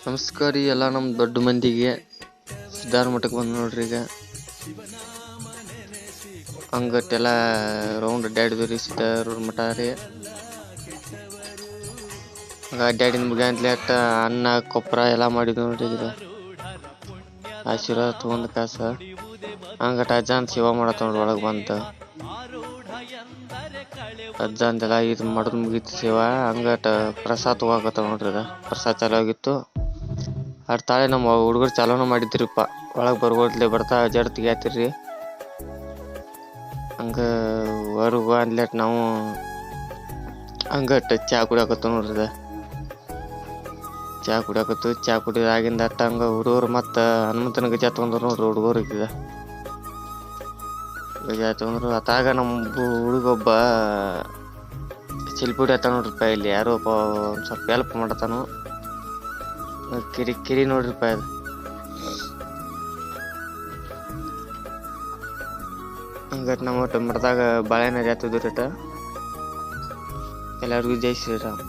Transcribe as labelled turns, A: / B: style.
A: ನಮಸ್ಕಾರ ರೀ ಎಲ್ಲ ನಮ್ಮ ದೊಡ್ಡ ಮಂದಿಗೆ. ಸಿದ್ಧಾರ ಮಠಕ್ಕೆ ಬಂದು ನೋಡ್ರಿ. ಈಗ ಹಂಗಟ್ಟೆಲ್ಲ ರೌಂಡ್ ಅಡ್ಡಾಡಿದ್ವಿ ರೀ ಸಿದ್ಧಾರ ಮಠ ರೀ. ಅಡ್ಡಾಡಿನ ಮುಗಿಯಂತ್ಲೆ ಅಟ್ಟ ಅನ್ನ ಕೊಪ್ಪರ ಎಲ್ಲ ಮಾಡಿದ್ವಿ ನೋಡ್ರಿ. ಈಗ ಆಶೀರ್ವಾದ ತೊಗೊಂಡು ಕಾಸ ಹಂಗಟ ಅಜ್ಜಾನ್ ಸೇವಾ ಮಾಡತ್ತ ನೋಡ್ರಿ. ಒಳಗೆ ಬಂತು ಅಜ್ಜಾಂದೆಲ್ಲ ಇದು ಮಾಡೋದು ಮುಗೀತು ಸೇವಾ. ಹಂಗಟ ಪ್ರಸಾದ ತಗೋಕತ್ತ ನೋಡ್ರಿ. ಈಗ ಪ್ರಸಾದ ಚಾಲು ಆಗಿತ್ತು. ಅಟ್ ತಾಳೆ ನಮ್ಮ ಹುಡುಗರು ಚಾಲೂನು ಮಾಡಿದ್ರಿಪ್ಪ. ಒಳಗೆ ಬರ್ಗೋಡ್ಲೆ ಬರ್ತಾ ಜಡ್ ತೆಗಿಯಾತಿರ್ರಿ. ಹಂಗ ಹೊರಗು ಅಂದ್ಲೆಟ್ ನಾವು ಹಂಗಟ್ ಚಾ ಕುಡಿಯಾಕತ್ತ ನೋಡ್ರಿ. ಚಾ ಕುಡಿಯಾಕತ್ತು. ಚಾ ಕುಡಿದಾಗಿಂದ ಅಟ್ಟ ಹಂಗ ಹುಡುಗರು ಮತ್ತು ಹನುಮಂತನ ಗಜ ತೊಗೊಂಡ್ರು ನೋಡ್ರಿ. ಹುಡುಗರಿಗೆ ಗಜ ತೊಗೊಂಡ್ರು. ಅತಾಗ ನಮ್ಮ ಹುಡುಗೊಬ್ಬ ಚಿಲ್ಪುಡಿ ಆತ ನೋಡ್ರಿಪ್ಪ. ಇಲ್ಲಿ ಯಾರೋ ಒಬ್ಬ ಒಂದು ಸ್ವಲ್ಪ ಹೆಲ್ಪ್ ಮಾಡತಾನು. ಕಿರಿ ನೋಡ್ರಿಪ್ಪ. ಅದು ಹಂಗಟ್ ನಮ್ಮ ಮಠದಾಗ ಬಾಳೆಹಣ್ಣು ಜಾತಿದ್ರಿ. ಎಲ್ಲರಿಗೂ ಜೈ ಶ್ರೀರಾಮ್.